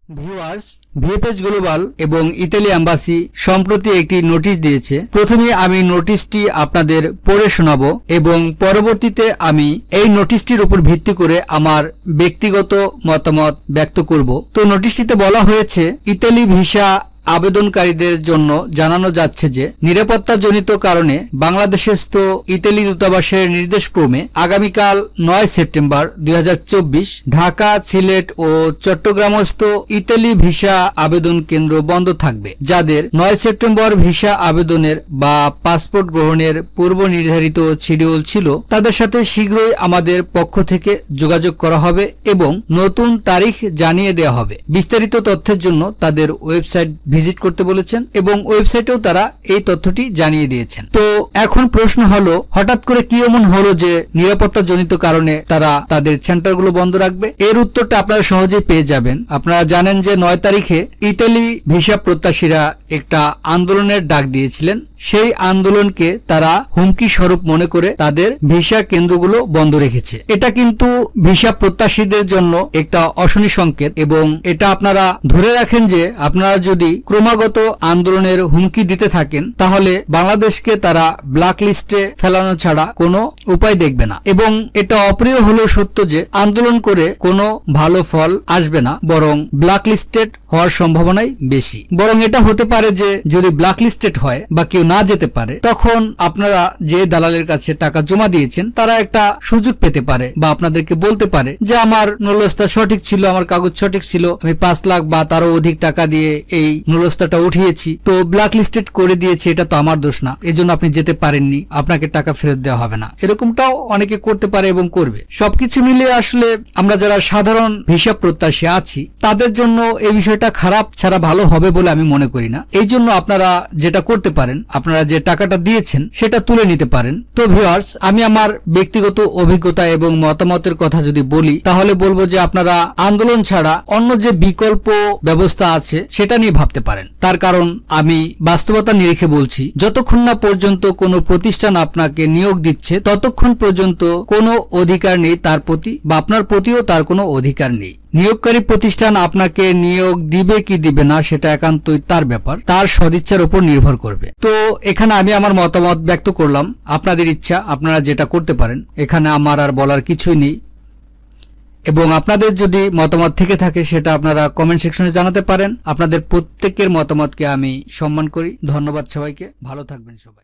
Viewers, VFS global এবং Italy embassy সম্প্রতি একটি নোটিশ দিয়েছে। প্রথমে আমি নোটিশটি আপনাদের পড়ে শোনাবো এবং পরবর্তীতে আমি এই নোটিশটির উপর ভিত্তি করে আমার ব্যক্তিগত মতামত ব্যক্ত করব। তো নোটিশটিতে বলা হয়েছে, ইতালি ভিসা আবেদনকারীদের জন্য জানানো যাচ্ছে যে নিরাপত্তাজনিত কারণে বাংলাদেশস্থ ইতালি দূতাবাসের নির্দেশক্রমে আগামীকাল 9 সেপ্টেম্বর 2024 ঢাকা, সিলেট ও চট্টগ্রামস্থ ইতালি ভিসা আবেদন কেন্দ্র বন্ধ থাকবে। যাদের 9 সেপ্টেম্বর ভিসা আবেদনের বা পাসপোর্ট গ্রহণের পূর্ব নির্ধারিত শিডিউল ছিল, তাদের সাথে শীঘ্রই আমাদের পক্ষ থেকে যোগাযোগ করা হবে এবং নতুন তারিখ জানিয়ে দেওয়া হবে। বিস্তারিত তথ্যের জন্য তাদের ওয়েবসাইট ভিজিট করতে বলেছেন এবং ওয়েবসাইটেও তারা এই তথ্যটি জানিয়ে দিয়েছেন। তো এখন প্রশ্ন হলো, হঠাৎ করে কি এমন হলো যে নিরাপত্তা জনিত কারণে তারা তাদের সেন্টারগুলো বন্ধ রাখবে? এর উত্তরটা আপনারা সহজেই পেয়ে যাবেন। আপনারা জানেন যে 9 তারিখে ইতালি ভিসা প্রত্যাশীরা একটা আন্দোলনের ডাক দিয়েছিলেন। সেই আন্দোলনকে তারা হুমকি স্বরূপ মনে করে তাদের ভিসা কেন্দ্রগুলো বন্ধ রেখেছে। এটা কিন্তু ভিসা প্রত্যাশীদের জন্য একটা অশনি সংকেত এবং এটা আপনারা ধরে রাখেন যে আপনারা যদি ক্রমাগত আন্দোলনের হুমকি দিতে থাকেন তাহলে বাংলাদেশকে তারা ব্ল্যাক লিস্টে ফেলানো ছাড়া কোনো উপায় দেখবে না। এবং এটা অপ্রিয় হলেও সত্য যে আন্দোলন করে কোনো ভালো ফল আসবে না, বরং ব্ল্যাক লিস্টেড হওয়ার সম্ভাবনাই বেশি। বরং এটা হতে পারে যে যদি ব্ল্যাক লিস্টেড হয় বা কেউ না যেতে পারে, তখন আপনারা যে দালালের কাছে টাকা জমা দিয়েছেন তারা একটা সুযোগ পেতে পারে বা আপনাদেরকে বলতে পারে যে আমার নুলস্তা সঠিক ছিল, আমার কাগজ সঠিক ছিল, আমি 5 লাখ বা তারও অধিক টাকা দিয়ে এই নুলস্তাটা উঠিয়েছি, তো ব্ল্যাক লিস্টেড করে দিয়েছি, এটা তো আমার দোষ না, এজন্য আপনি যেতে পারেননি, আপনাকে টাকা ফেরত দেওয়া হবে না। এরকমটাও অনেকে করতে পারে এবং করবে। সবকিছু মিলিয়ে আসলে আমরা যারা সাধারণ ভিসা প্রত্যাশী আছি তাদের জন্য এই বিষয়টা খারাপ ছাড়া ভালো হবে বলে আমি মনে করি না। এই জন্য আপনারা যেটা করতে পারেন, আপনারা যে টাকাটা দিয়েছেন সেটা তুলে নিতে পারেন। তো ভিউয়ার্স, আমি আমার ব্যক্তিগত অভিজ্ঞতা এবং মতামতের কথা যদি বলি তাহলে বলবো যে আপনারা আন্দোলন ছাড়া অন্য যে বিকল্প ব্যবস্থা আছে সেটা নিয়ে ভাবতে পারেন। তার কারণ আমি বাস্তবতা নিরিখে বলছি, যতক্ষণ না পর্যন্ত কোনো প্রতিষ্ঠান আপনাকে নিয়োগ দিচ্ছে ততক্ষণ পর্যন্ত কোনো অধিকার নেই তার প্রতি, বা আপনার প্রতিও তার কোনো অধিকার নেই। নিয়োগকারী প্রতিষ্ঠান আপনাকে নিয়োগ দিবে কি দিবে না সেটা একান্তই তার ব্যাপার, তার সদিচ্ছার উপর নির্ভর করবে। তো এখানে আমি আমার মতামত ব্যক্ত করলাম, আপনাদের ইচ্ছা, আপনারা যেটা করতে পারেন, এখানে আমার আর বলার কিছুই নেই। এবং আপনাদের যদি মতামত থেকে থাকে সেটা আপনারা কমেন্ট সেকশনে জানাতে পারেন। আপনাদের প্রত্যেকের মতামতকে আমি সম্মান করি। ধন্যবাদ সবাইকে, ভালো থাকবেন সবাই।